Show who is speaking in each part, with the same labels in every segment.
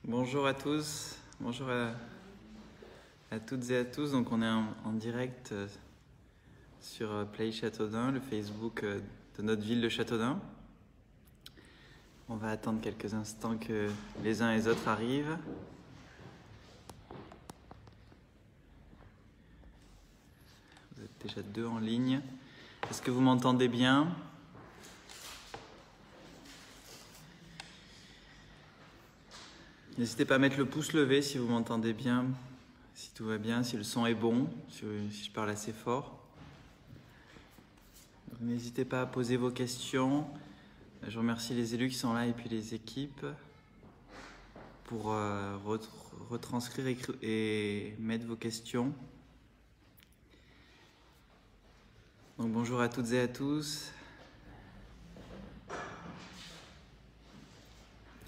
Speaker 1: Bonjour à tous, bonjour à toutes et à tous. Donc on est en direct sur Play Châteaudun, le Facebook de notre ville de Châteaudun. On va attendre quelques instants que les uns et les autres arrivent. Vous êtes déjà deux en ligne. Est-ce que vous m'entendez bien ? N'hésitez pas à mettre le pouce levé si vous m'entendez bien, si tout va bien, si le son est bon, si je parle assez fort. N'hésitez pas à poser vos questions. Je remercie les élus qui sont là et puis les équipes pour retranscrire et mettre vos questions. Donc bonjour à toutes et à tous.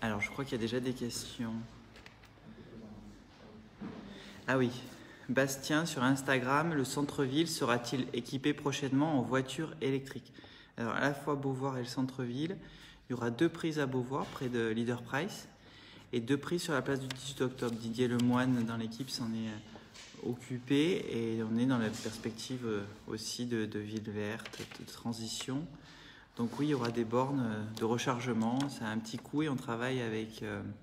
Speaker 1: Alors je crois qu'il y a déjà des questions. Ah oui, Bastien sur Instagram, le centre-ville sera-t-il équipé prochainement en voitures électriques? Alors à la fois Beauvoir et le centre-ville, il y aura 2 prises à Beauvoir près de Leader Price et 2 prises sur la place du 18 octobre. Didier Lemoine dans l'équipe s'en est occupé et on est dans la perspective aussi de ville verte, de transition. Donc oui, il y aura des bornes de rechargement, ça a un petit coût et on travaille avec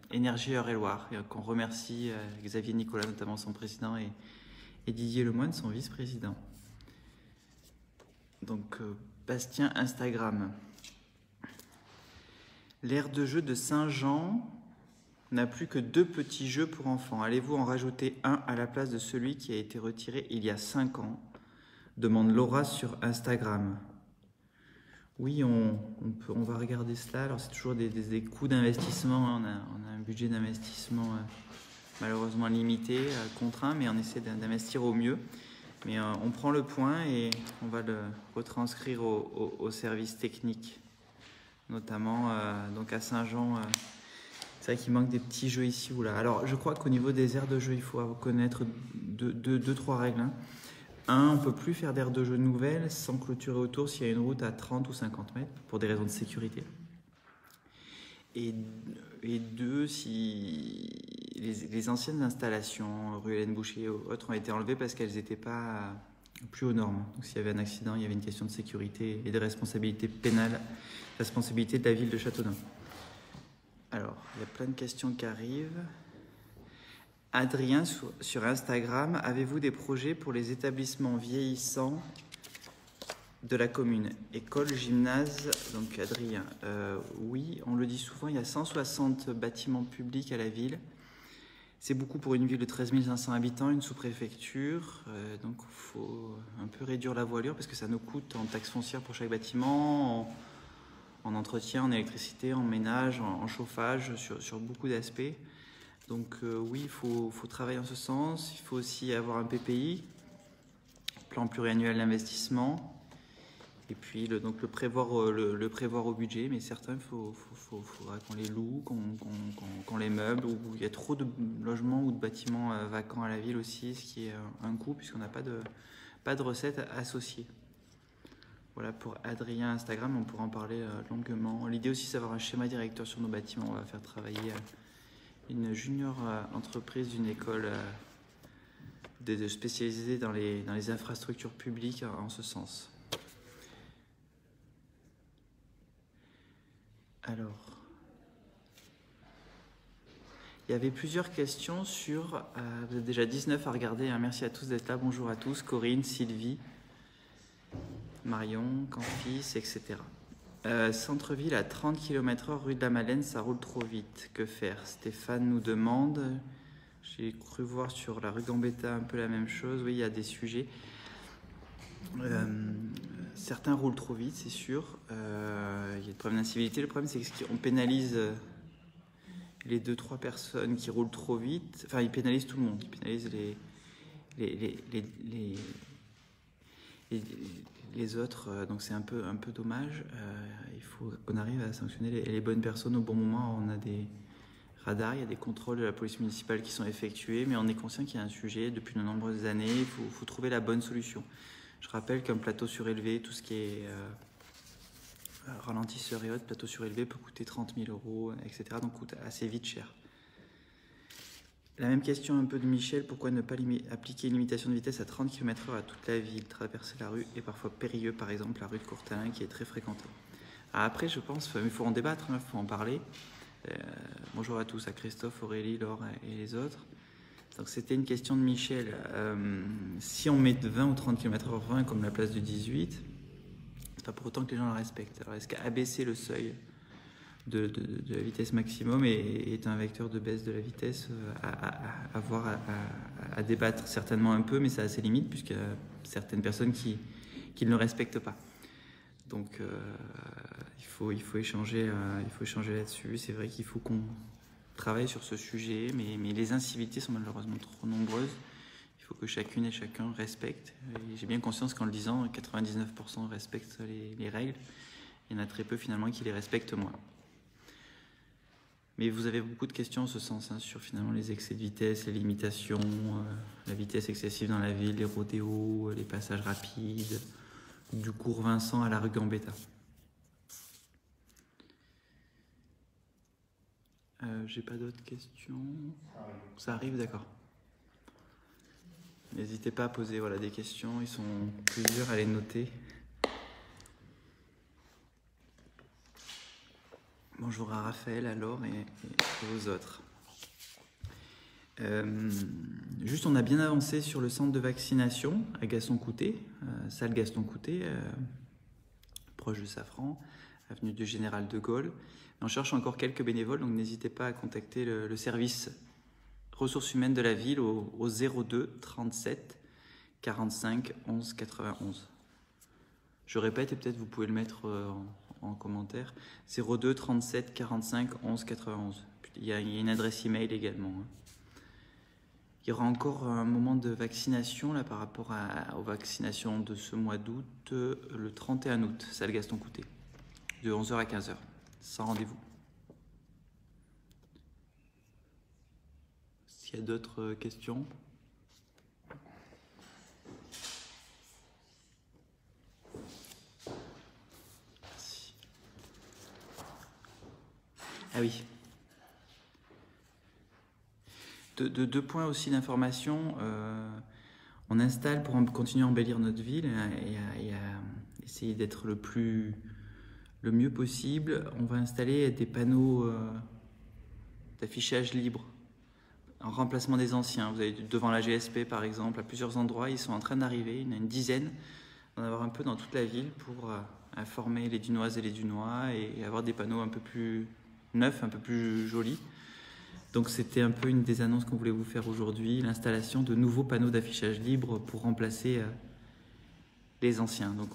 Speaker 1: Énergie Eure-et-Loire, qu'on remercie Xavier Nicolas, notamment son président, et Didier Lemoine, son vice-président. Donc Bastien, Instagram. L'aire de jeu de Saint-Jean n'a plus que 2 petits jeux pour enfants. Allez-vous en rajouter un à la place de celui qui a été retiré il y a 5 ans? Demande Laura sur Instagram. Oui, on va regarder cela. Alors, c'est toujours des coûts d'investissement. On a un budget d'investissement malheureusement limité, contraint, mais on essaie d'investir au mieux. Mais on prend le point et on va le retranscrire au service technique, notamment donc à Saint-Jean. C'est vrai qu'il manque des petits jeux ici ou là. Alors, je crois qu'au niveau des aires de jeu, il faut connaître 2-3 règles. On ne peut plus faire d'aires de jeu nouvelles sans clôturer autour s'il y a une route à 30 ou 50 mètres pour des raisons de sécurité. Et 2, si les anciennes installations, rue Hélène Boucher et autres, ont été enlevées parce qu'elles n'étaient pas plus aux normes. Donc s'il y avait un accident, il y avait une question de sécurité et de responsabilité pénale, responsabilité de la ville de Châteaudun. Alors, il y a plein de questions qui arrivent. Adrien sur Instagram, avez-vous des projets pour les établissements vieillissants de la commune? École, gymnase, donc Adrien, oui, on le dit souvent, il y a 160 bâtiments publics à la ville. C'est beaucoup pour une ville de 13 500 habitants, une sous-préfecture, donc il faut un peu réduire la voilure parce que ça nous coûte en taxes foncières pour chaque bâtiment, en entretien, en électricité, en ménage, en chauffage, sur beaucoup d'aspects. Donc oui, il faut travailler en ce sens. Il faut aussi avoir un PPI, plan pluriannuel d'investissement, et puis le prévoir au budget. Mais certains, il faudra qu'on les loue, qu'on les meuble, ou il y a trop de logements ou de bâtiments vacants à la ville aussi, ce qui est un coût puisqu'on n'a pas de recettes associées. Voilà pour Adrien Instagram, on pourra en parler longuement. L'idée aussi, c'est d'avoir un schéma directeur sur nos bâtiments. On va faire travailler une junior entreprise d'une école spécialisée dans les infrastructures publiques en ce sens. Alors, il y avait plusieurs questions sur... vous êtes déjà 19 à regarder, hein, merci à tous d'être là, bonjour à tous, Corinne, Sylvie, Marion, Campis, etc. Centre-ville à 30 km/h, rue de la Madeleine, ça roule trop vite. Que faire? Stéphane nous demande. J'ai cru voir sur la rue Gambetta un peu la même chose. Oui, il y a des sujets. Certains roulent trop vite, c'est sûr. Il y a des problèmes d'incivilité. Le problème, c'est qu'on pénalise les 2-3 personnes qui roulent trop vite. Enfin, ils pénalisent tout le monde. Ils pénalisent les autres, donc c'est un peu dommage. Il faut qu'on arrive à sanctionner les bonnes personnes au bon moment. On a des radars, il y a des contrôles de la police municipale qui sont effectués, mais on est conscient qu'il y a un sujet depuis de nombreuses années. Il faut trouver la bonne solution. Je rappelle qu'un plateau surélevé, tout ce qui est ralentisseur et autres, plateau surélevé peut coûter 30 000 €, etc. Donc coûte assez vite cher. La même question un peu de Michel, pourquoi ne pas appliquer une limitation de vitesse à 30 km/h à toute la ville? Traverser la rue est parfois périlleux, par exemple la rue de Courtalin qui est très fréquentée. Après, je pense, il faut en débattre, il faut en parler. Bonjour à tous, à Christophe, Aurélie, Laure et les autres. Donc c'était une question de Michel. Si on met de 20 ou 30 km/h 20 comme la place du 18, c'est pas pour autant que les gens la respectent. Alors est-ce qu'abaisser le seuil de la vitesse maximum est un vecteur de baisse de la vitesse à débattre certainement un peu, mais ça a ses limites puisqu'il y a certaines personnes qui ne le respectent pas. Donc il faut échanger là-dessus. C'est vrai qu'il faut qu'on travaille sur ce sujet, mais les incivilités sont malheureusement trop nombreuses. Il faut que chacune et chacun respecte. Et j'ai bien conscience qu'en le disant, 99% respectent les règles. Il y en a très peu finalement qui les respectent moins. Mais vous avez beaucoup de questions en ce sens, sur finalement les excès de vitesse, les limitations, la vitesse excessive dans la ville, les rodéos, les passages rapides, du cours Vincent à la rue Gambetta. J'ai pas d'autres questions. Ça arrive, d'accord. N'hésitez pas à poser des questions, ils sont plusieurs à les noter. Bonjour à Raphaël, à Laure et aux autres. Juste, on a bien avancé sur le centre de vaccination à Gaston-Coutet, salle Gaston-Coutet, proche de Safran, avenue du Général de Gaulle. On cherche encore quelques bénévoles, donc n'hésitez pas à contacter le service ressources humaines de la ville au 02 37 45 11 91. Je répète et peut-être vous pouvez le mettre en commentaire. 02 37 45 11 91. Il y a une adresse email également. Il y aura encore un moment de vaccination là, par rapport aux vaccinations de ce mois d'août, le 31 août, salle Gaston-Coutet, de 11h à 15h, sans rendez-vous. S'il y a d'autres questions? Merci. Ah oui. Deux points aussi d'information. On installe pour continuer à embellir notre ville et à essayer d'être le mieux possible. On va installer des panneaux d'affichage libre en remplacement des anciens. Vous avez devant la GSP par exemple, à plusieurs endroits, ils sont en train d'arriver. Il y en a une dizaine, d'en avoir un peu dans toute la ville pour informer les Dunoises et les Dunois et avoir des panneaux un peu plus neufs, un peu plus jolis. Donc c'était un peu une des annonces qu'on voulait vous faire aujourd'hui, l'installation de nouveaux panneaux d'affichage libre pour remplacer les anciens. Donc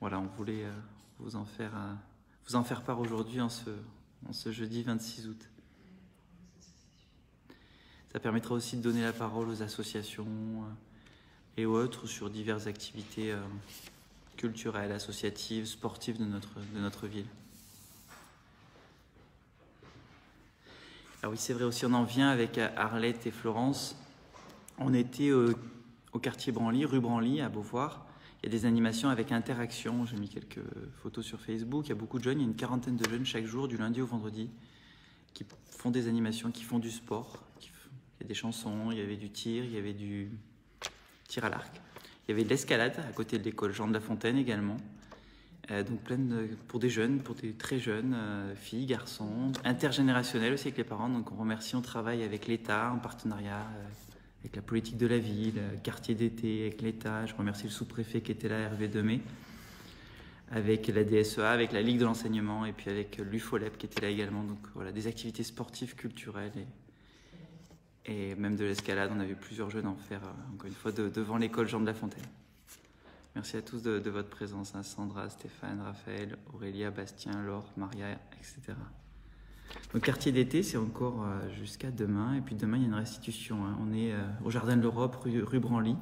Speaker 1: on voulait vous en faire part aujourd'hui en ce jeudi 26 août. Ça permettra aussi de donner la parole aux associations et autres sur diverses activités culturelles, associatives, sportives de notre ville. Alors oui, c'est vrai aussi, on en vient avec Arlette et Florence. On était au quartier Branly, rue Branly, à Beauvoir. Il y a des animations avec interaction. J'ai mis quelques photos sur Facebook. Il y a beaucoup de jeunes, il y a une quarantaine de jeunes chaque jour, du lundi au vendredi, qui font des animations, qui font du sport. Il y a des chansons, il y avait du tir, il y avait du tir à l'arc. Il y avait de l'escalade à côté de l'école Jean de La Fontaine également. Donc pour des jeunes, pour des très jeunes, filles, garçons, intergénérationnels aussi avec les parents. Donc on remercie, on travaille avec l'État en partenariat avec la politique de la ville, quartier d'été avec l'État. Je remercie le sous-préfet qui était là, Hervé Demey, avec la DSEA, avec la Ligue de l'enseignement et puis avec l'UFOLEP qui était là également. Donc voilà, des activités sportives, culturelles et même de l'escalade. On a vu plusieurs jeunes en faire, encore une fois, devant l'école Jean de La Fontaine. Merci à tous de votre présence, Sandra, Stéphane, Raphaël, Aurélia, Bastien, Laure, Maria, etc. Donc quartier d'été, c'est encore jusqu'à demain. Et puis demain, il y a une restitution. On est au Jardin de l'Europe, rue Branly.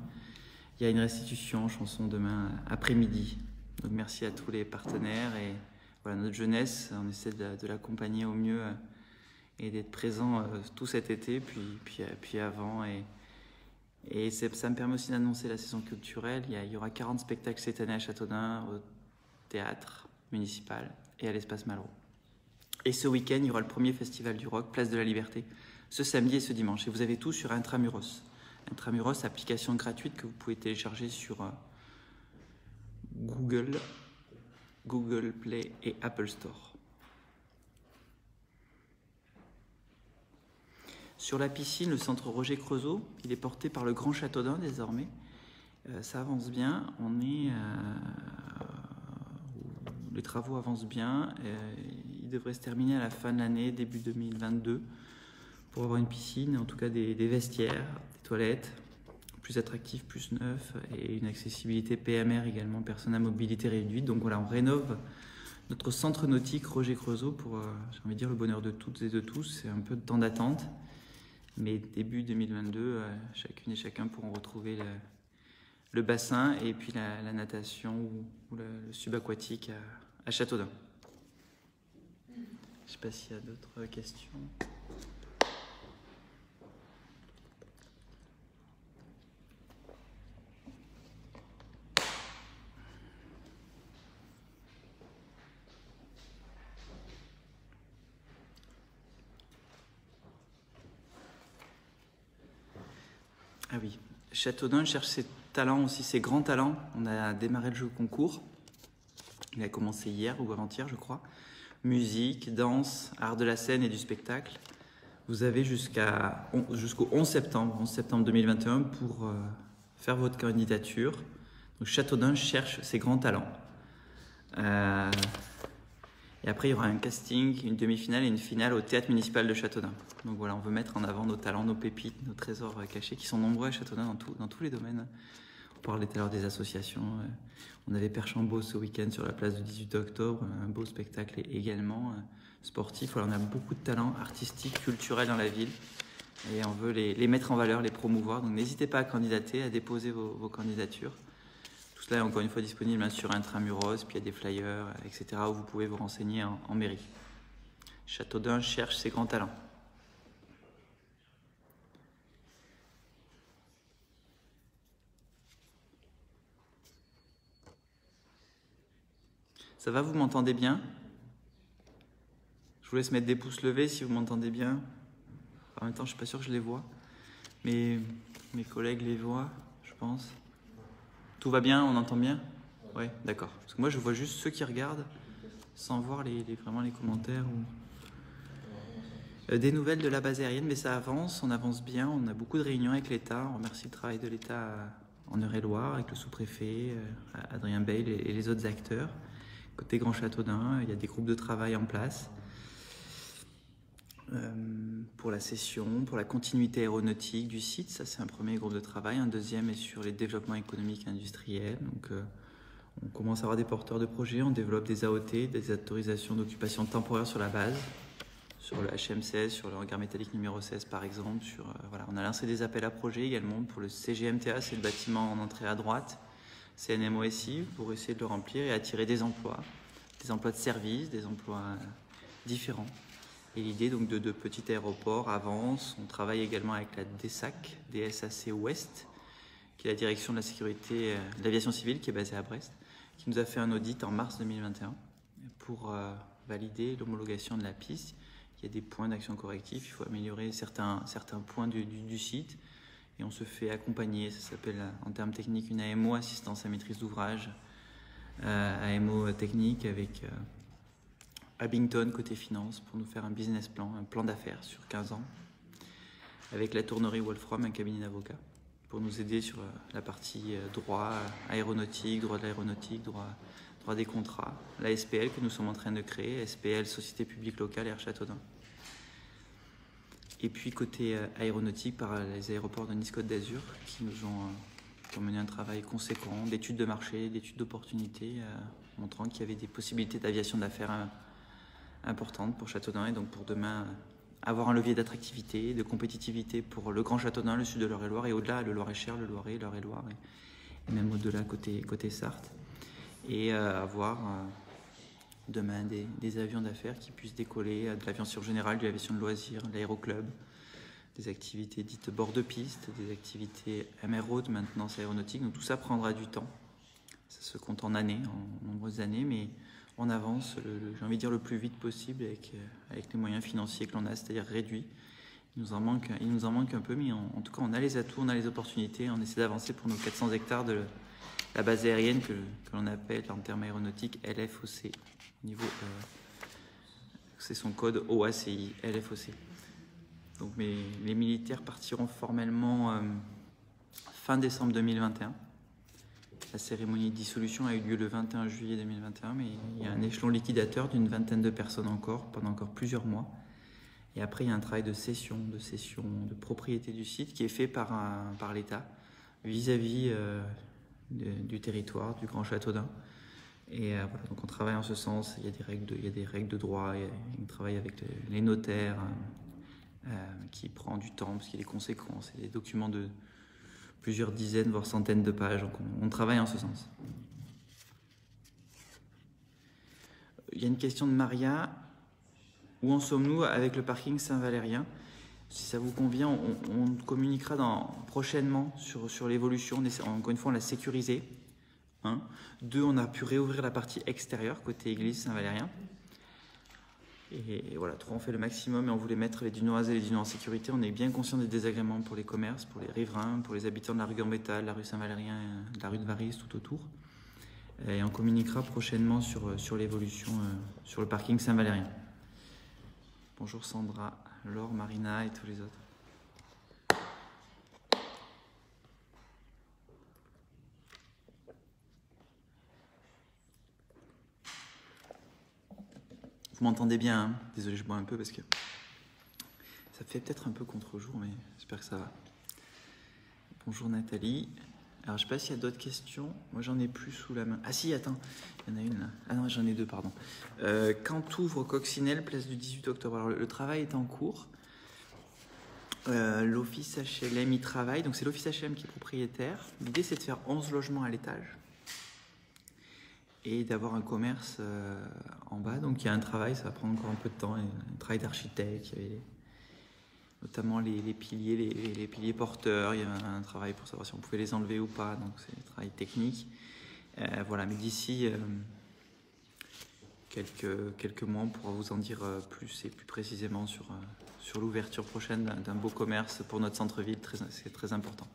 Speaker 1: Il y a une restitution, chanson demain après-midi. Donc merci à tous les partenaires. Et voilà, notre jeunesse, on essaie de l'accompagner au mieux et d'être présent tout cet été, puis avant. Et ça me permet aussi d'annoncer la saison culturelle. Il y aura 40 spectacles cette année à Châteaudun, au théâtre municipal et à l'espace Malraux. Et ce week-end, il y aura le premier festival du rock, Place de la Liberté, ce samedi et ce dimanche. Et vous avez tout sur Intramuros. Intramuros, application gratuite que vous pouvez télécharger sur Google Play et Apple Store. Sur la piscine, le centre Roger Creusot, il est porté par le Grand Châteaudun désormais. Ça avance bien. Les travaux avancent bien. Il devrait se terminer à la fin de l'année, début 2022, pour avoir une piscine, en tout cas des vestiaires, des toilettes, plus attractifs, plus neufs, et une accessibilité PMR également, personnes à mobilité réduite. Donc voilà, on rénove notre centre nautique Roger Creusot pour, j'ai envie de dire, le bonheur de toutes et de tous. C'est un peu de temps d'attente, mais début 2022, chacune et chacun pourront retrouver le bassin et puis la natation ou le subaquatique à Châteaudun. Je ne sais pas s'il y a d'autres questions. Ah oui, Châteaudun cherche ses talents aussi, ses grands talents. On a démarré le jeu concours. Il a commencé hier ou avant-hier, je crois. Musique, danse, art de la scène et du spectacle. Vous avez jusqu'au 11 septembre 2021 pour faire votre candidature. Donc, Châteaudun cherche ses grands talents. Et après, il y aura un casting, une demi-finale et une finale au Théâtre municipal de Châteaudun. Donc voilà, on veut mettre en avant nos talents, nos pépites, nos trésors cachés qui sont nombreux à Châteaudun dans tous les domaines. On parlait tout à l'heure des associations. On avait Perchambault ce week-end sur la place du 18 octobre, un beau spectacle également sportif. Voilà, on a beaucoup de talents artistiques, culturels dans la ville et on veut les mettre en valeur, les promouvoir. Donc n'hésitez pas à candidater, à déposer vos candidatures. Tout cela est encore une fois disponible sur Intramuros, puis il y a des flyers, etc. où vous pouvez vous renseigner en mairie. Châteaudun cherche ses grands talents. Ça va, vous m'entendez bien? Je vous laisse mettre des pouces levés si vous m'entendez bien. En même temps, je ne suis pas sûr que je les vois. Mais mes collègues les voient, je pense. Tout va bien? On entend bien? Oui, d'accord. Parce que moi, je vois juste ceux qui regardent sans voir vraiment les commentaires. Des nouvelles de la base aérienne, mais ça avance, on avance bien. On a beaucoup de réunions avec l'État. On remercie le travail de l'État en Eure-et-Loire, avec le sous-préfet, Adrien Bayle et les autres acteurs. Côté Grand Châteaudun, il y a des groupes de travail en place pour la cession, pour la continuité aéronautique du site. Ça, c'est un premier groupe de travail. Un deuxième est sur les développements économiques et industriels. Donc, on commence à avoir des porteurs de projets. On développe des AOT, des autorisations d'occupation temporaire sur la base, sur le HM16, sur le hangar métallique numéro 16 par exemple. Voilà. On a lancé des appels à projets également pour le CGMTA, c'est le bâtiment en entrée à droite. CNMOSI pour essayer de le remplir et attirer des emplois de service, des emplois différents. Et l'idée donc de petits aéroports avance. On travaille également avec la DSAC, DSAC Ouest, qui est la direction de la sécurité de l'aviation civile qui est basée à Brest, qui nous a fait un audit en mars 2021 pour valider l'homologation de la piste. Il y a des points d'action correctif, il faut améliorer certains points du site. Et on se fait accompagner, ça s'appelle en termes techniques une AMO, assistance à maîtrise d'ouvrage, AMO technique avec Abington côté finance pour nous faire un business plan, un plan d'affaires sur 15 ans, avec la tournerie Wolfram, un cabinet d'avocats, pour nous aider sur la partie droit aéronautique, droit de l'aéronautique, droit des contrats, la SPL que nous sommes en train de créer, SPL, Société publique locale Air Châteaudun. Et puis côté aéronautique par les aéroports de Nice Côte d'Azur qui nous ont mené un travail conséquent d'études de marché, d'études d'opportunités, montrant qu'il y avait des possibilités d'aviation d'affaires importantes pour Châteaudun et donc pour demain avoir un levier d'attractivité, de compétitivité pour le Grand Châteaudun, le sud de l'Eure-et-Loire et au-delà le Loir-et-Cher, le Loiret, l'Eure-et-Loire et même au-delà côté Sarthe. Et avoir demain des avions d'affaires qui puissent décoller, de l'aviation générale, de l'aviation de loisirs, de l'aéroclub, des activités dites bord de piste, des activités MRO de maintenance aéronautique. Donc tout ça prendra du temps. Ça se compte en années, en nombreuses années, mais on avance, j'ai envie de dire le plus vite possible avec les moyens financiers que l'on a, c'est-à-dire réduits. Il nous en manque un peu, mais en tout cas, on a les atouts, on a les opportunités, on essaie d'avancer pour nos 400 hectares de la base aérienne que l'on appelle en termes aéronautiques LFOC. Au niveau, c'est son code OACI, LFOC. Donc les militaires partiront formellement fin décembre 2021. La cérémonie de dissolution a eu lieu le 21 juillet 2021, mais il y a un échelon liquidateur d'une vingtaine de personnes encore, pendant encore plusieurs mois. Et après, il y a un travail de cession, de propriété du site qui est fait par l'État vis-à-vis du territoire, du Grand Châteaudun. Et voilà, donc on travaille en ce sens. Il y a des règles de droit, il travaille avec les notaires, qui prend du temps parce qu'il y a des conséquences et des documents de plusieurs dizaines voire centaines de pages, donc on travaille en ce sens. Il y a une question de Maria: où en sommes-nous avec le parking Saint-Valérien? Si ça vous convient, on communiquera prochainement sur l'évolution. Encore une fois, on l'a sécurisé. 1. 2, on a pu réouvrir la partie extérieure côté église Saint-Valérien. Et voilà, 3, on fait le maximum et on voulait mettre les Dunois et les Dunois en sécurité. On est bien conscient des désagréments pour les commerces, pour les riverains, pour les habitants de la rue Gambetta, de la rue Saint-Valérien, de la rue de Varis, tout autour. Et on communiquera prochainement sur l'évolution sur le parking Saint-Valérien. Bonjour Sandra, Laure, Marina et tous les autres. Vous m'entendez bien, hein? Désolé, je bois un peu parce que ça fait peut-être un peu contre-jour, mais j'espère que ça va. Bonjour Nathalie. Alors, je ne sais pas s'il y a d'autres questions. Moi, j'en ai plus sous la main. Ah si, attends, il y en a une là. Ah non, j'en ai deux, pardon. Quand ouvre Coccinelle, place du 18 octobre. Alors, le travail est en cours. L'office HLM y travaille. Donc, c'est l'office HLM qui est propriétaire. L'idée, c'est de faire 11 logements à l'étage et d'avoir un commerce en bas. Donc il y a un travail, ça va prendre encore un peu de temps, un travail d'architecte, il y avait notamment les piliers, les piliers porteurs, il y avait un travail pour savoir si on pouvait les enlever ou pas, donc c'est un travail technique. Voilà, mais d'ici quelques mois, on pourra vous en dire plus et plus précisément sur l'ouverture prochaine d'un beau commerce pour notre centre-ville, c'est très important.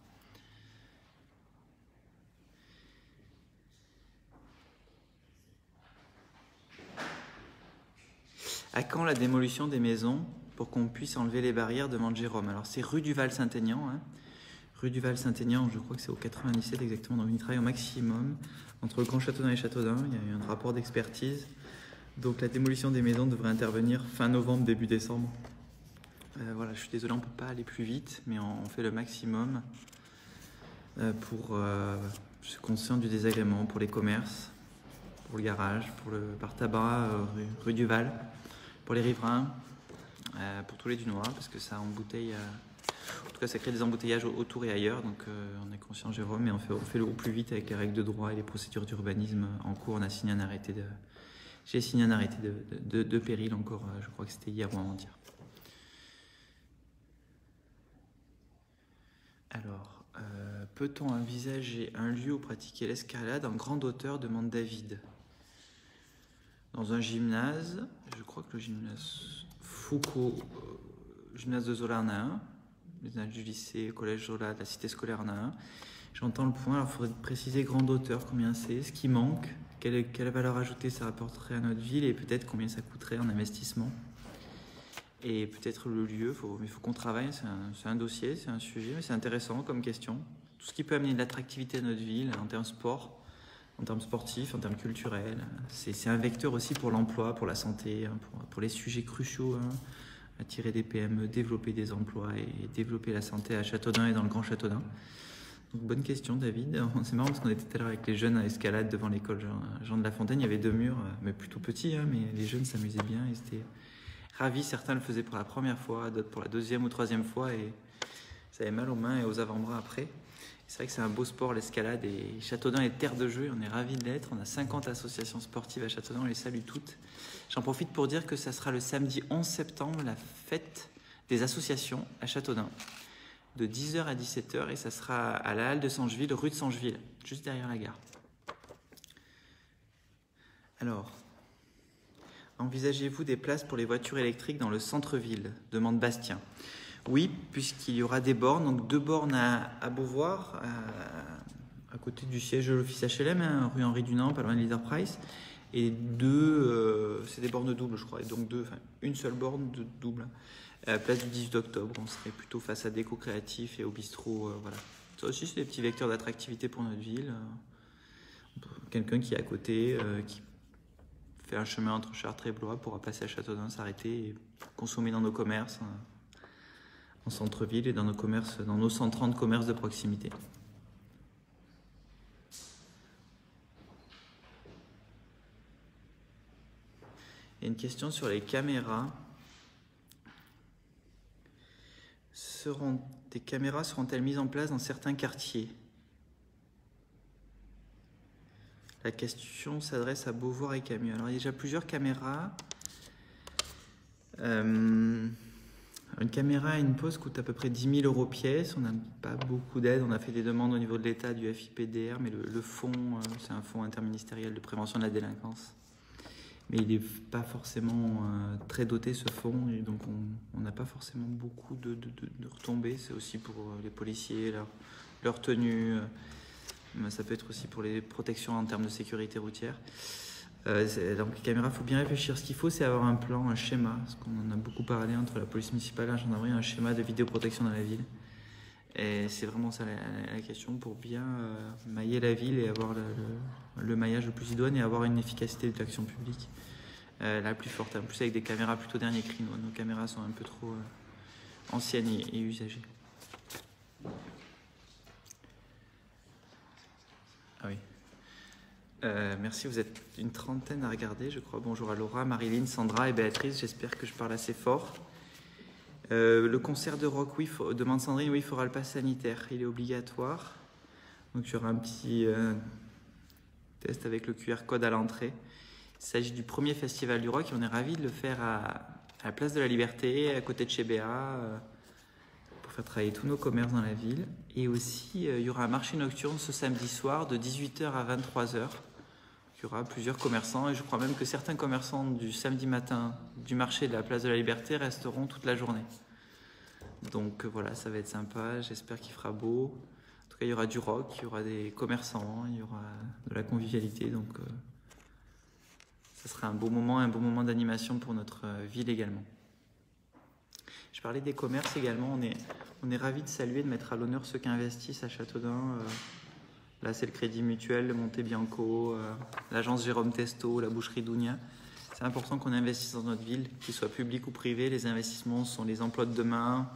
Speaker 1: À quand la démolition des maisons pour qu'on puisse enlever les barrières, demande Jérôme. Alors c'est rue du Val-Saint-Aignan, hein. Rue du Val-Saint-Aignan, je crois que c'est au 97 exactement, donc il travaille au maximum. Entre le Grand Châteaudun et Châteaudun, il y a eu un rapport d'expertise. Donc la démolition des maisons devrait intervenir fin novembre, début décembre. Voilà, je suis désolé, on ne peut pas aller plus vite, mais on fait le maximum pour je suis conscient du désagrément pour les commerces, pour le garage, pour le bar tabac, rue du Val, pour les riverains, pour tous les Dunois, parce que ça embouteille, en tout cas ça crée des embouteillages autour et ailleurs, donc on est conscient Jérôme, mais on fait le au plus vite avec les règles de droit et les procédures d'urbanisme en cours. On a signé un arrêté j'ai signé un arrêté de péril encore, je crois que c'était hier ou avant-hier. Alors, peut-on envisager un lieu où pratiquer l'escalade en grande hauteur, demande David. Dans un gymnase, je crois que le gymnase Foucault, gymnase de Zola en a un, le gymnase du lycée, collège Zola, de la cité scolaire en a un. J'entends le point, alors il faudrait préciser grande hauteur, combien c'est, ce qui manque, quelle valeur ajoutée ça rapporterait à notre ville et peut-être combien ça coûterait en investissement. Et peut-être le lieu, il faut qu'on travaille, c'est un dossier, c'est un sujet, mais c'est intéressant comme question. Tout ce qui peut amener de l'attractivité à notre ville en termes sport, en termes sportifs, en termes culturels. C'est un vecteur aussi pour l'emploi, pour la santé, hein, pour les sujets cruciaux, hein, attirer des PME, développer des emplois et développer la santé à Châteaudun et dans le Grand Châteaudun. Donc, bonne question David. C'est marrant parce qu'on était tout à l'heure avec les jeunes à escalade devant l'école Jean de La Fontaine. Il y avait 2 murs, mais plutôt petits, hein, mais les jeunes s'amusaient bien. Ils étaient ravis. Certains le faisaient pour la première fois, d'autres pour la 2e ou 3e fois et ça avait mal aux mains et aux avant-bras après. C'est vrai que c'est un beau sport, l'escalade, et Châteaudun est terre de jeu, on est ravis de l'être. On a 50 associations sportives à Châteaudun, on les salue toutes. J'en profite pour dire que ça sera le samedi 11 septembre, la fête des associations à Châteaudun, de 10h à 17h, et ça sera à la halle de Sangeville, rue de Sangeville, juste derrière la gare. Alors, Envisagez-vous des places pour les voitures électriques dans le centre-ville? Demande Bastien. Oui, puisqu'il y aura des bornes, donc 2 bornes à Beauvoir, à côté du siège de l'office HLM, hein, rue Henri Dunant, pas loin de Leader Price, et 2, c'est des bornes doubles, je crois, et donc une seule borne de double. Place du 18 octobre, on serait plutôt face à Déco Créatif et au bistrot, voilà. Ça aussi, c'est des petits vecteurs d'attractivité pour notre ville. Quelqu'un qui est à côté, qui fait un chemin entre Chartres et Blois pourra passer à Châteaudun, s'arrêter et consommer dans nos commerces, en centre-ville et dans nos commerces, dans nos 130 commerces de proximité. Il y a une question sur les caméras. Des caméras seront-elles mises en place dans certains quartiers? La question s'adresse à Beauvoir et Camus. Alors, il y a déjà plusieurs caméras. Une caméra et une pause coûtent à peu près 10 000 € pièce. On n'a pas beaucoup d'aide. On a fait des demandes au niveau de l'État, du FIPDR, mais le fonds, c'est un fonds interministériel de prévention de la délinquance. Mais il n'est pas forcément très doté, ce fonds, et donc on n'a pas forcément beaucoup de retombées. C'est aussi pour les policiers, leur tenue. Ça peut être aussi pour les protections en termes de sécurité routière. Donc les caméras, il faut bien réfléchir. Ce qu'il faut, c'est avoir un plan, un schéma, parce qu'on en a beaucoup parlé entre la police municipale et la gendarmerie, un schéma de vidéoprotection dans la ville. Et c'est vraiment ça la question, pour bien mailler la ville et avoir le maillage le plus idoine et avoir une efficacité de l'action publique la plus forte. En plus, avec des caméras plutôt dernier cri. Nos caméras sont un peu trop anciennes et usagées. Ah oui. Merci, vous êtes une trentaine à regarder, je crois. Bonjour à Laura, Marilyn, Sandra et Béatrice. J'espère que je parle assez fort. Le concert de rock, oui, demande Sandrine, oui, il faudra le pass sanitaire. Il est obligatoire. Donc, il y aura un petit test avec le QR code à l'entrée. Il s'agit du premier festival du rock et on est ravis de le faire à la place de la Liberté, à côté de chez Béa, pour faire travailler tous nos commerces dans la ville. Et aussi, il y aura un marché nocturne ce samedi soir de 18 h à 23 h. Il y aura plusieurs commerçants et je crois même que certains commerçants du samedi matin du marché de la place de la Liberté resteront toute la journée. Donc voilà, ça va être sympa, j'espère qu'il fera beau. En tout cas, il y aura du rock, il y aura des commerçants, il y aura de la convivialité. Donc ça sera un beau moment d'animation pour notre ville également. Je parlais des commerces également, on est ravis de saluer, de mettre à l'honneur ceux qui investissent à Châteaudun. Là, c'est le Crédit Mutuel, le Monte Bianco, l'agence Jérôme Testo, la boucherie Dounia. C'est important qu'on investisse dans notre ville, qu'il soit public ou privé. Les investissements sont les emplois de demain,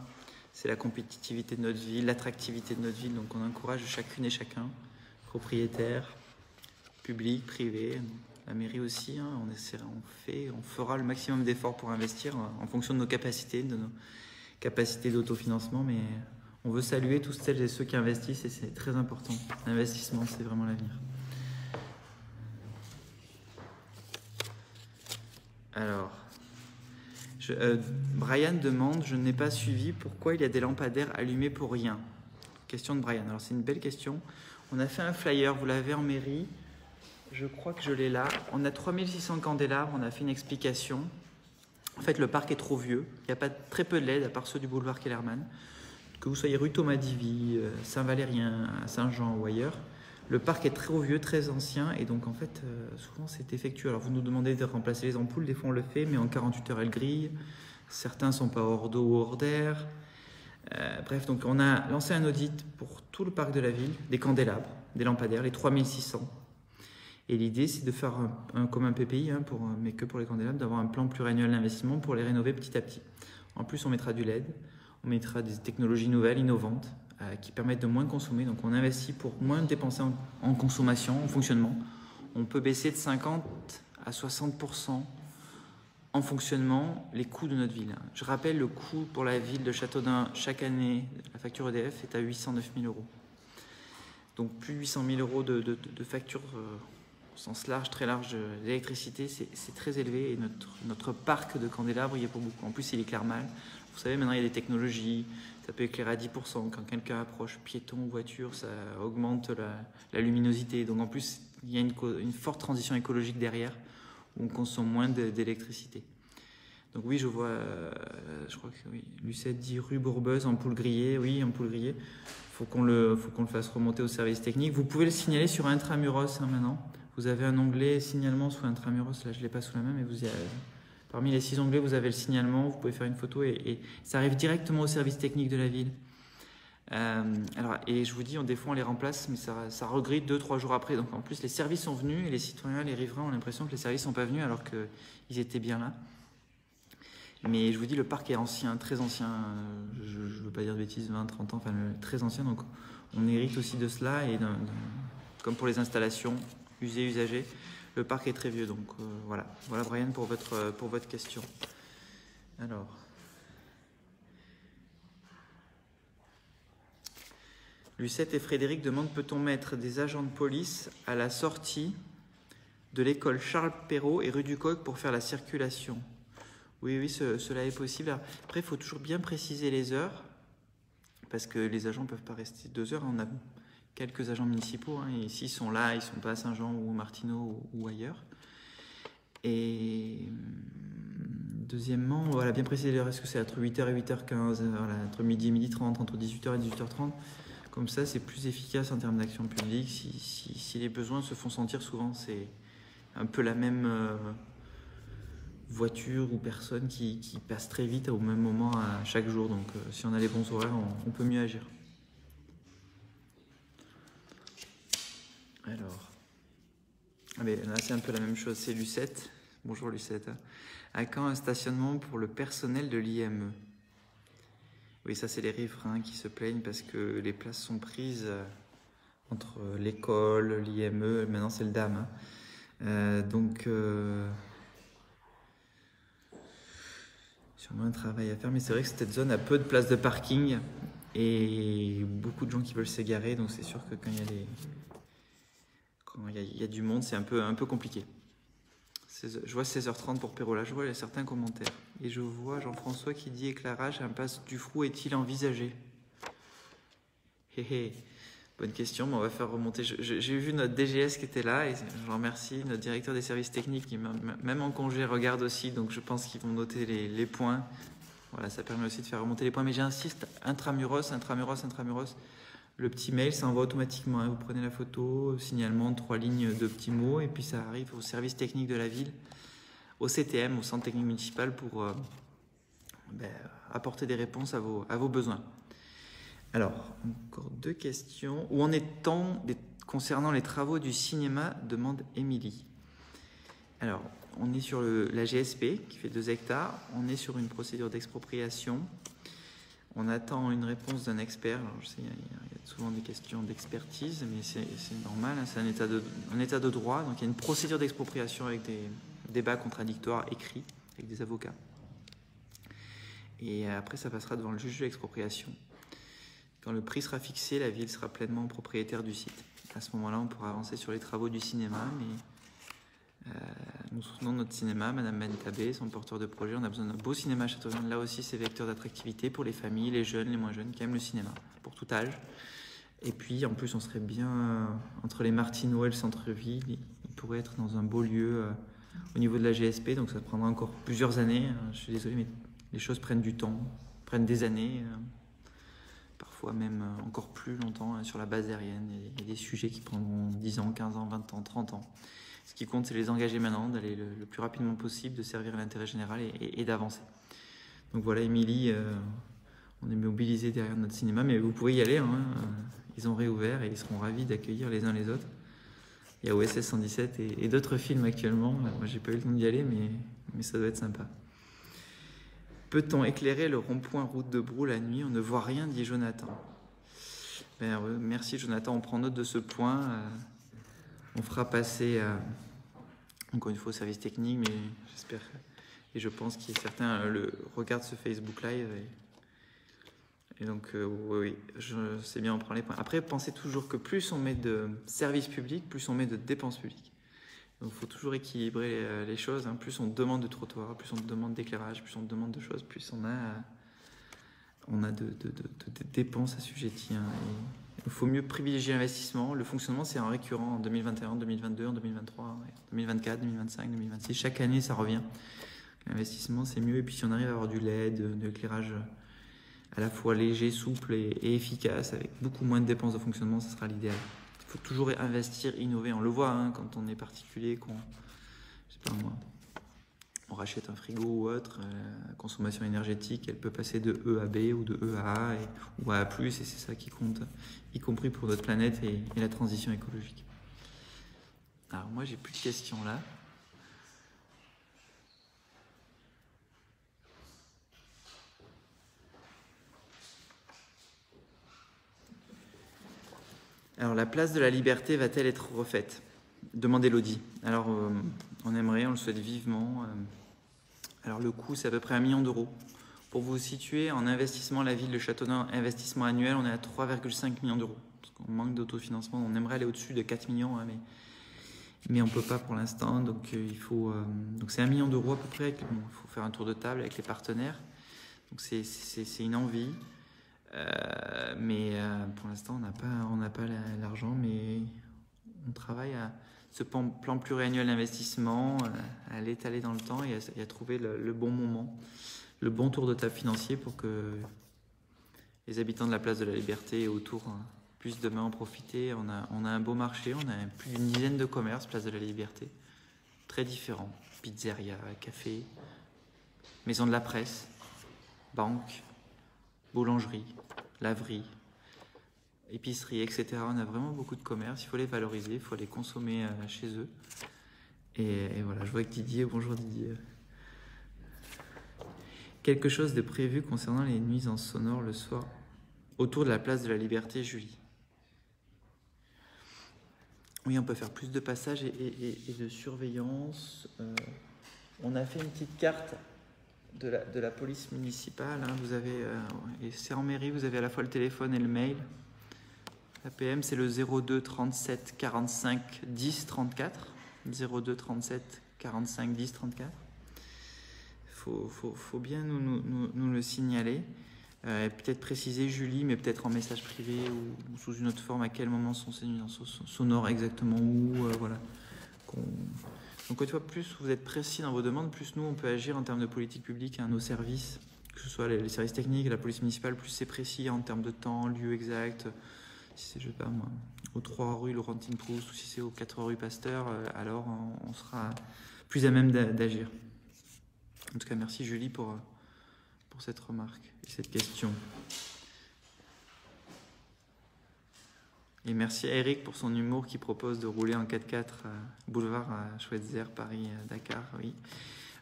Speaker 1: c'est la compétitivité de notre ville, l'attractivité de notre ville. Donc on encourage chacune et chacun, propriétaires, public, privé, la mairie aussi. Hein, on fera le maximum d'efforts pour investir en fonction de nos capacités, d'autofinancement, mais on veut saluer tous celles et ceux qui investissent et c'est très important. L'investissement, c'est vraiment l'avenir. Alors, Brian demande, je n'ai pas suivi, pourquoi il y a des lampadaires allumés pour rien? Question de Brian. Alors, c'est une belle question. On a fait un flyer, vous l'avez en mairie. Je crois que je l'ai là. On a 3600 candélabres, on a fait une explication. En fait, le parc est trop vieux. Il n'y a pas très peu de LED, à part ceux du boulevard Kellerman. Que vous soyez rue Thomas Divy, Saint-Valérien, Saint-Jean ou ailleurs, le parc est trop vieux, très ancien, et donc en fait, souvent c'est défectueux. Alors vous nous demandez de remplacer les ampoules, des fois on le fait, mais en 48 heures elles grillent. Certains ne sont pas hors d'eau ou hors d'air. Bref, donc on a lancé un audit pour tout le parc de la ville, des candélabres, des lampadaires, les 3600. Et l'idée, c'est de faire comme un PPI, hein, mais que pour les candélabres, d'avoir un plan pluriannuel d'investissement pour les rénover petit à petit. En plus, on mettra du LED. On mettra des technologies nouvelles, innovantes, qui permettent de moins consommer. Donc on investit pour moins dépenser en consommation, en fonctionnement. On peut baisser de 50 à 60% en fonctionnement les coûts de notre ville. Je rappelle, le coût pour la ville de Châteaudun, chaque année, la facture EDF est à 809 000 €. Donc plus de 800 000 € de facture au sens large, très large d'électricité, c'est très élevé. Et notre parc de candélabres, il y a pour beaucoup. En plus, il éclaire mal. Vous savez, maintenant, il y a des technologies, ça peut éclairer à 10%. Quand quelqu'un approche piéton ou voiture, ça augmente la luminosité. Donc, en plus, il y a une forte transition écologique derrière, où on consomme moins d'électricité. Donc oui, je vois, je crois que oui, Lucette dit rue Bourbeuse, ampoule grillée. Oui, ampoule grillée. Faut qu'on le fasse remonter au service technique. Vous pouvez le signaler sur Intramuros maintenant. Vous avez un onglet signalement sous Intramuros. Là, je ne l'ai pas sous la main, mais parmi les 6 onglets, vous avez le signalement. Vous pouvez faire une photo et ça arrive directement au service technique de la ville. Et je vous dis, des fois on les remplace, mais ça regrette 2-3 jours après. Donc en plus, les services sont venus et les citoyens, les riverains ont l'impression que les services sont pas venus alors qu'ils étaient bien là. Mais je vous dis, le parc est ancien, très ancien, je ne veux pas dire de bêtises, 20, 30 ans, enfin très ancien, donc on hérite aussi de cela, et comme pour les installations usées, usagées, le parc est très vieux, donc voilà. Voilà Brian pour votre question. Alors, Lucette et Frédéric demandent, peut-on mettre des agents de police à la sortie de l'école Charles Perrault et rue du Coq pour faire la circulation? Oui, cela est possible. Après, il faut toujours bien préciser les heures, parce que les agents ne peuvent pas rester 2 heures. On a quelques agents municipaux, et s'ils sont là, ils ne sont pas à Saint-Jean ou Martineau ou ailleurs. Et deuxièmement, voilà, bien préciser l'heure. Est-ce que c'est entre 8h et 8h15, voilà, entre midi et midi 30, entre 18h et 18h30. Comme ça, c'est plus efficace en termes d'action publique. Si les besoins se font sentir, souvent, c'est un peu la même voiture ou personne qui passe très vite au même moment à chaque jour. Donc si on a les bons horaires, on peut mieux agir. Alors, mais là c'est un peu la même chose, c'est Lucette. Bonjour Lucette. À quand un stationnement pour le personnel de l'IME? Oui, ça c'est les riverains qui se plaignent parce que les places sont prises entre l'école, l'IME, maintenant c'est le DAM. Sûrement un travail à faire, mais c'est vrai que cette zone a peu de places de parking et beaucoup de gens qui veulent s'égarer, donc c'est sûr que quand il y a du monde, c'est un peu compliqué. Je vois 16h30 pour Perrault, là je vois certains commentaires. Et je vois Jean-François qui dit éclairage, impasse du Frou est-il envisagé? Bonne question, mais on va faire remonter. J'ai vu notre DGS qui était là et je remercie notre directeur des services techniques qui, même en congé, regarde aussi. Donc je pense qu'ils vont noter les points. Voilà, ça permet aussi de faire remonter les points. Mais j'insiste, Intramuros. Le petit mail, ça envoie automatiquement. Vous prenez la photo, signalement, 3 lignes de petits mots et puis ça arrive au service technique de la ville, au CTM, au centre technique municipal, pour apporter des réponses à vos besoins. Alors, encore 2 questions. Où en est-on concernant les travaux du cinéma, demande Émilie. Alors, on est sur la GSP qui fait 2 hectares. On est sur une procédure d'expropriation. On attend une réponse d'un expert. Alors, je sais, il y a souvent des questions d'expertise, mais c'est normal. Hein, c'est un état de droit. Donc, il y a une procédure d'expropriation avec des débats contradictoires écrits avec des avocats. Et après, ça passera devant le juge de l'expropriation. Quand le prix sera fixé, la ville sera pleinement propriétaire du site. À ce moment-là, on pourra avancer sur les travaux du cinéma, mais nous soutenons notre cinéma, Madame Bentabé, son porteur de projet. On a besoin d'un beau cinéma à Châteauvieux. Là aussi, c'est vecteur d'attractivité pour les familles, les jeunes, les moins jeunes qui aiment le cinéma, pour tout âge. Et puis, en plus, on serait bien entre les Martineaux et le centre-ville. Il pourrait être dans un beau lieu au niveau de la GSP, donc ça prendra encore plusieurs années. Je suis désolé, mais les choses prennent du temps, prennent des années. Parfois même encore plus longtemps sur la base aérienne. Il y a des sujets qui prendront 10 ans, 15 ans, 20 ans, 30 ans. Ce qui compte, c'est les engager maintenant, d'aller le plus rapidement possible, de servir l'intérêt général et d'avancer. Donc voilà, Émilie, on est mobilisés derrière notre cinéma, mais vous pouvez y aller. Hein. Ils ont réouvert et ils seront ravis d'accueillir les uns les autres. Il y a OSS 117 et d'autres films actuellement. Moi, j'ai pas eu le temps d'y aller, mais ça doit être sympa. Peut-on éclairer le rond-point route de Brou la nuit? On ne voit rien, dit Jonathan. Merci Jonathan, on prend note de ce point. On fera passer, encore une fois, au service technique, mais j'espère, et je pense qu'il y a certains regardent ce Facebook Live. Et donc, oui, c'est bien, on prend les points. Après, pensez toujours que plus on met de services publics, plus on met de dépenses publiques. Donc, il faut toujours équilibrer les choses. Hein. Plus on demande de trottoirs, plus on demande d'éclairage, plus on demande de choses, plus on a de dépenses assujetties. Hein. Il faut mieux privilégier l'investissement. Le fonctionnement, c'est un récurrent en 2021, en 2022, en 2023, en 2024, 2025, 2026. Chaque année, ça revient. L'investissement, c'est mieux. Et puis, si on arrive à avoir du LED, de l'éclairage à la fois léger, souple et efficace, avec beaucoup moins de dépenses de fonctionnement, ce sera l'idéal. Il faut toujours investir, innover. On le voit quand on est particulier, je sais pas moi, on rachète un frigo ou autre, la consommation énergétique, elle peut passer de E à B ou de E à A ou à A+, et c'est ça qui compte, y compris pour notre planète et la transition écologique. Alors moi, j'ai plus de questions là. Alors, la place de la Liberté va-t-elle être refaite? Demande Elodie. Alors, on aimerait, on le souhaite vivement. Alors, le coût, c'est à peu près 1 million d'euros. Pour vous situer, en investissement, la ville de Châteauneuf, investissement annuel, on est à 3,5 millions d'euros. Parce qu'on manque d'autofinancement. On aimerait aller au-dessus de 4 millions, hein, mais on ne peut pas pour l'instant. Donc, donc c'est 1 million d'euros à peu près. Bon, il faut faire un tour de table avec les partenaires. Donc, c'est une envie. Mais pour l'instant, on n'a pas l'argent, mais on travaille à ce plan pluriannuel d'investissement, à l'étaler dans le temps et à trouver le bon moment, le bon tour de table financier pour que les habitants de la place de la Liberté et autour puissent demain en profiter. On a un beau marché, on a plus d'une dizaine de commerces, place de la Liberté, très différents, pizzeria, café, maison de la presse, banque, boulangerie, laverie, épicerie, etc. On a vraiment beaucoup de commerces, il faut les valoriser, il faut les consommer chez eux. Et voilà, je vois que Didier, bonjour Didier. Quelque chose de prévu concernant les nuisances sonores le soir autour de la place de la Liberté, Julie? Oui, on peut faire plus de passages et de surveillance. On a fait une petite carte de la police municipale, hein. Vous avez, et c'est en mairie, vous avez à la fois le téléphone et le mail. L'APM, c'est le 02 37 45 10 34. 02 37 45 10 34. Faut bien nous le signaler. Peut-être préciser, Julie, mais peut-être en message privé ou sous une autre forme, à quel moment sont ces nuisances sonores exactement où, voilà. Donc, une fois, plus vous êtes précis dans vos demandes, plus nous, on peut agir en termes de politique publique à nos services, que ce soit les services techniques, la police municipale, plus c'est précis en termes de temps, lieu exact. Si c'est, je sais pas moi, aux 3 rue Laurentine Proust ou si c'est aux 4 rue Pasteur, alors on sera plus à même d'agir. En tout cas, merci Julie pour cette remarque et cette question. Et merci à Eric pour son humour qui propose de rouler en 4x4 boulevard à Schweitzer, Paris, Dakar. Oui.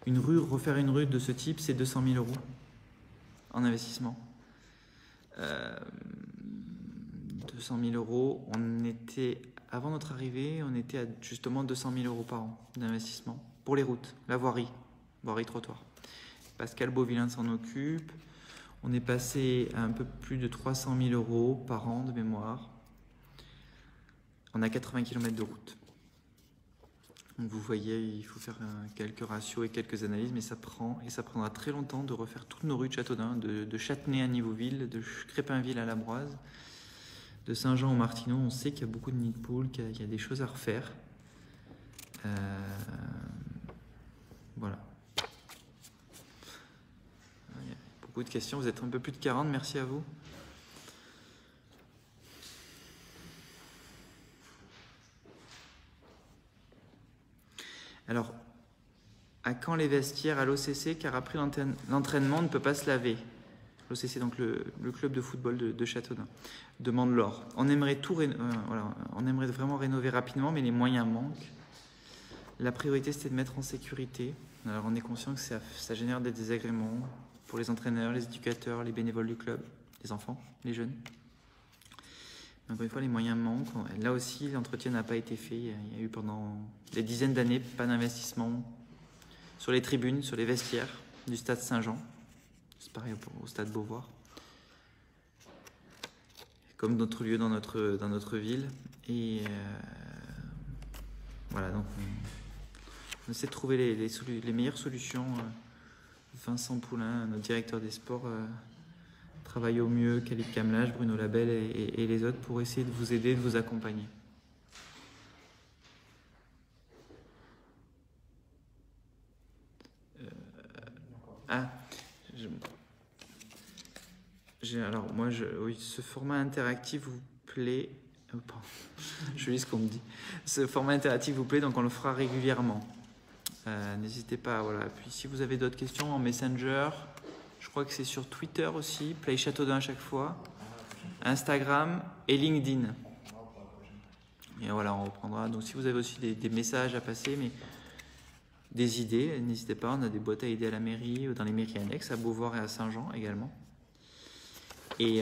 Speaker 1: Refaire une rue de ce type, c'est 200 000 euros en investissement. 200 000 euros. Avant notre arrivée, on était à justement 200 000 euros par an d'investissement pour les routes, la voirie trottoir. Pascal Beauvillain s'en occupe. On est passé à un peu plus de 300 000 euros par an de mémoire. On a 80 km de route. Donc vous voyez, il faut faire quelques ratios et quelques analyses, mais ça prendra très longtemps de refaire toutes nos rues de Châteaudun, de Châtenay à Niveauville, de Crépinville à Labroise, de Saint-Jean au Martineau. On sait qu'il y a beaucoup de nids de poules, qu'il y a des choses à refaire. Voilà. Il y a beaucoup de questions, vous êtes un peu plus de 40, merci à vous. Alors, à quand les vestiaires à l'OCC, car après l'entraînement, on ne peut pas se laver. L'OCC, donc le club de football de Châteaudun, demande Laure. On aimerait on aimerait vraiment rénover rapidement, mais les moyens manquent. La priorité, c'était de mettre en sécurité. Alors, on est conscient que ça génère des désagréments pour les entraîneurs, les éducateurs, les bénévoles du club, les enfants, les jeunes. Encore une fois, les moyens manquent. Là aussi, l'entretien n'a pas été fait. Il y a eu pendant des dizaines d'années pas d'investissement sur les tribunes, sur les vestiaires du stade Saint-Jean. C'est pareil au stade Beauvoir. Comme d'autres lieux dans notre ville. Et voilà, donc on essaie de trouver les meilleures solutions. Vincent Poulain, notre directeur des sports, travaille au mieux, Khalid Kamlach, Bruno Labelle et les autres pour essayer de vous aider, de vous accompagner. Alors moi, oui, ce format interactif vous plaît. Oh, pardon. Je lis ce qu'on me dit. Ce format interactif vous plaît, donc on le fera régulièrement. N'hésitez pas. Voilà. Puis si vous avez d'autres questions en Messenger, je crois que c'est sur Twitter aussi, Play Châteaudun à chaque fois, Instagram et LinkedIn. Et voilà, on reprendra. Donc si vous avez aussi des messages à passer, mais des idées, n'hésitez pas. On a des boîtes à idées à la mairie, dans les mairies annexes, à Beauvoir et à Saint-Jean également. Et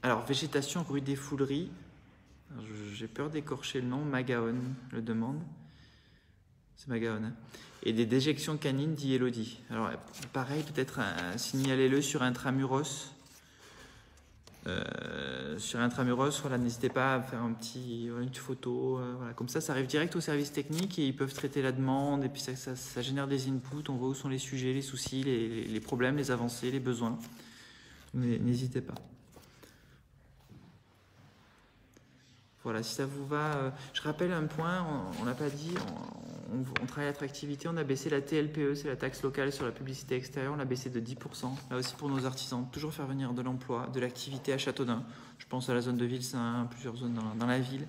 Speaker 1: alors, végétation rue des Fouleries. J'ai peur d'écorcher le nom. Magaon le demande. C'est Magaon. Hein, et des déjections canines, dit Elodie. Alors, pareil, peut-être signalez-le sur Intramuros. Sur Intramuros, voilà, n'hésitez pas à faire une petite photo. Voilà. Comme ça arrive direct au service technique et ils peuvent traiter la demande. Et puis ça génère des inputs. On voit où sont les sujets, les soucis, les problèmes, les avancées, les besoins. N'hésitez pas. Voilà, si ça vous va. Je rappelle un point, on l'a pas dit, on travaille l'attractivité, on a baissé la TLPE, c'est la taxe locale sur la publicité extérieure, on l'a baissé de 10%. Là aussi pour nos artisans, toujours faire venir de l'emploi, de l'activité à Châteaudun. Je pense à la zone de Ville-Saint, plusieurs zones dans la ville.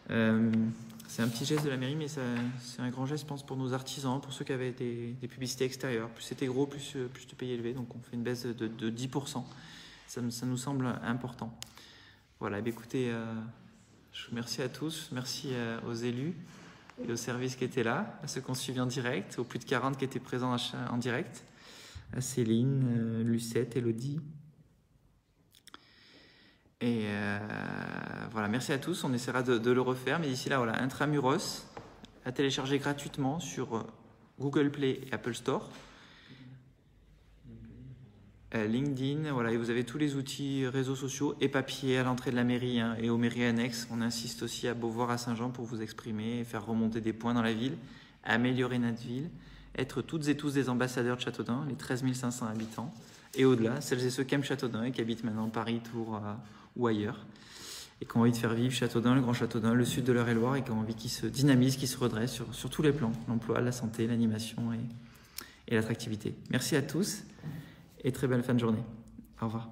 Speaker 1: C'est un petit geste de la mairie, mais c'est un grand geste, je pense, pour nos artisans, pour ceux qui avaient des publicités extérieures. Plus c'était gros, plus le payé élevé, donc on fait une baisse de 10%. Ça nous semble important. Voilà, écoutez... merci à tous, merci aux élus et aux services qui étaient là, à ceux qui ont suivi en direct, aux plus de 40 qui étaient présents en direct, à Céline, Lucette, Elodie. Et voilà, merci à tous, on essaiera de le refaire, mais d'ici là, voilà, Intramuros, à télécharger gratuitement sur Google Play et Apple Store. LinkedIn, voilà, et vous avez tous les outils réseaux sociaux et papier à l'entrée de la mairie hein, et aux mairies annexes. On insiste aussi à Beauvoir, à Saint-Jean pour vous exprimer, faire remonter des points dans la ville, améliorer notre ville, être toutes et tous des ambassadeurs de Châteaudun, les 13 500 habitants, et au-delà, celles et ceux qui aiment Châteaudun et qui habitent maintenant Paris, Tours ou ailleurs, et qui ont envie de faire vivre Châteaudun, le Grand Châteaudun, le sud de l'Eure-et-Loire, et qui ont envie qu'il se dynamise, qu'il se redresse sur tous les plans, l'emploi, la santé, l'animation et l'attractivité. Merci à tous. Et très belle fin de journée. Au revoir.